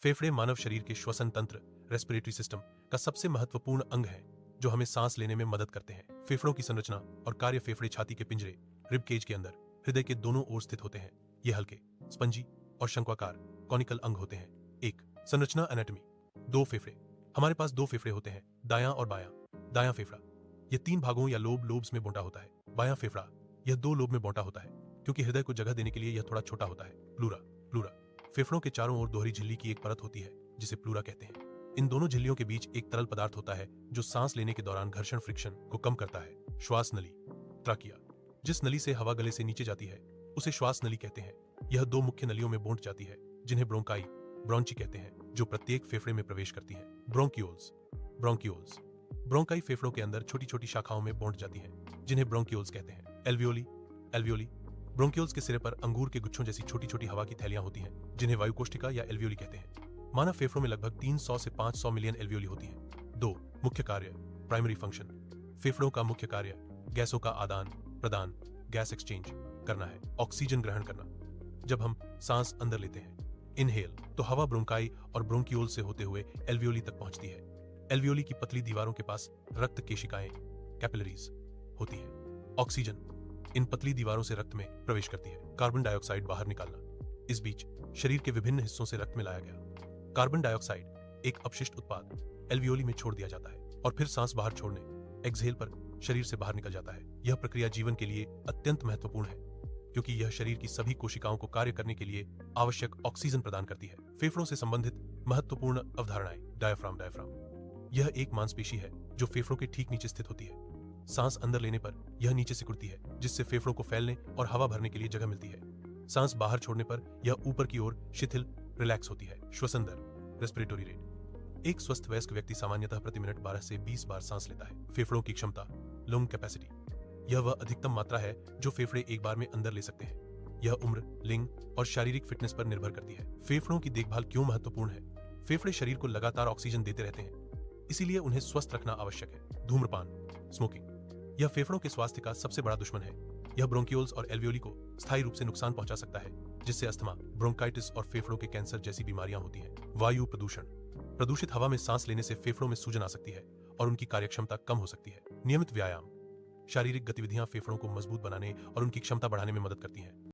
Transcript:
फेफड़े मानव शरीर के श्वसन तंत्र रेस्पिरेटरी सिस्टम का सबसे महत्वपूर्ण अंग है जो हमें सांस लेने में मदद करते हैं। फेफड़ों की संरचना और कार्य फेफड़े छाती के पिंजरे रिब केज के अंदर हृदय के दोनों ओर स्थित होते हैं। ये हल्के, स्पंजी और शंक्वाकार कॉनिकल अंग होते हैं। एक संरचना एनाटॉमी। दो फेफड़े। हमारे पास दो फेफड़े होते हैं, दायां और बायां। दायां फेफड़ा यह तीन भागों या लोब्स में बांटा होता है। बायां फेफड़ा यह दो लोब में बांटा होता है क्योंकि हृदय को जगह देने के लिए यह थोड़ा छोटा होता है। प्लूरा फेफड़ों के चारों ओर दोहरी झिल्ली की एक परत होती है जिसे प्लूरा कहते हैं। इन दोनों झिल्लियों के बीच एक तरल पदार्थ होता है जो सांस लेने के दौरान घर्षण फ्रिक्शन को कम करता है। श्वास नली ट्राकिया। जिस नली से हवा गले से नीचे जाती है उसे श्वास नली कहते हैं। यह दो मुख्य नलियों में बांट जाती है जिन्हें ब्रोंकाई ब्रोंची कहते हैं जो प्रत्येक फेफड़े में प्रवेश करती है। ब्रोंकियोल्स ब्रोंकाई फेफड़ों के अंदर छोटी छोटी शाखाओं में बांट जाती है जिन्हें ब्रोंकियोल्स कहते हैं। एल्वियोली ब्रोंकियोल्स के सिरे पर अंगूर के गुच्छों जैसी छोटी छोटी हवा की थैलियां होती हैं जिन्हें वायुकोष्ठिका या एल्वियोली कहते हैं। मानव फेफड़ों में लगभग 300 से 500 मिलियन एल्वियोली होती हैं। दो मुख्य कार्य प्राइमरी फंक्शन। फेफड़ों का मुख्य कार्य गैसों का आदान प्रदान गैस एक्सचेंज करना है, ऑक्सीजन ग्रहण करना। जब हम सांस अंदर लेते हैं इनहेल तो हवा ब्रोंकाई और ब्रोंकियोल से होते हुए एल्वियोली तक पहुंचती है। एल्वियोली की पतली दीवारों के पास रक्त केशिकाएं कैपिलरीज होती हैं। ऑक्सीजन इन पतली दीवारों से रक्त में प्रवेश करती है, कार्बन डाइऑक्साइड बाहर निकालना। इस बीच शरीर के विभिन्न हिस्सों से रक्त में लाया गया कार्बन डाइऑक्साइड एक अपशिष्ट उत्पाद एल्वियोली में छोड़ दिया जाता है और फिर सांस बाहर छोड़ने एक्सहेल पर शरीर से बाहर निकल जाता है। यह प्रक्रिया जीवन के लिए अत्यंत महत्वपूर्ण है क्योंकि यह शरीर की सभी कोशिकाओं को कार्य करने के लिए आवश्यक ऑक्सीजन प्रदान करती है। फेफड़ों से संबंधित महत्वपूर्ण अवधारणाएं डायफ्राम यह एक मांसपेशी है जो फेफड़ों के ठीक नीचे स्थित होती है। सांस अंदर लेने पर यह नीचे सिकुड़ती है जिससे फेफड़ों को फैलने और हवा भरने के लिए जगह मिलती है। सांस बाहर छोड़ने पर यह ऊपर की ओर शिथिल रिलैक्स होती है। श्वसन दर रेस्पिरेटरी रेट। एक स्वस्थ वयस्क व्यक्ति सामान्यतः प्रति मिनट 12 से 20 बार सांस लेता है। फेफड़ों की क्षमता लंग कैपेसिटी यह वह अधिकतम मात्रा है जो फेफड़े एक बार में अंदर ले सकते हैं। यह उम्र, लिंग और शारीरिक फिटनेस पर निर्भर करती है। फेफड़ों की देखभाल क्यों महत्वपूर्ण है? फेफड़े शरीर को लगातार ऑक्सीजन देते रहते हैं, इसीलिए उन्हें स्वस्थ रखना आवश्यक है। धूम्रपान स्मोकिंग यह फेफड़ों के स्वास्थ्य का सबसे बड़ा दुश्मन है। यह ब्रोंकियोल्स और एल्वियोली को स्थायी रूप से नुकसान पहुंचा सकता है जिससे अस्थमा, ब्रोंकाइटिस और फेफड़ों के कैंसर जैसी बीमारियां होती हैं। वायु प्रदूषण प्रदूषित हवा में सांस लेने से फेफड़ों में सूजन आ सकती है और उनकी कार्यक्षमता कम हो सकती है। नियमित व्यायाम शारीरिक गतिविधियां फेफड़ों को मजबूत बनाने और उनकी क्षमता बढ़ाने में मदद करती हैं।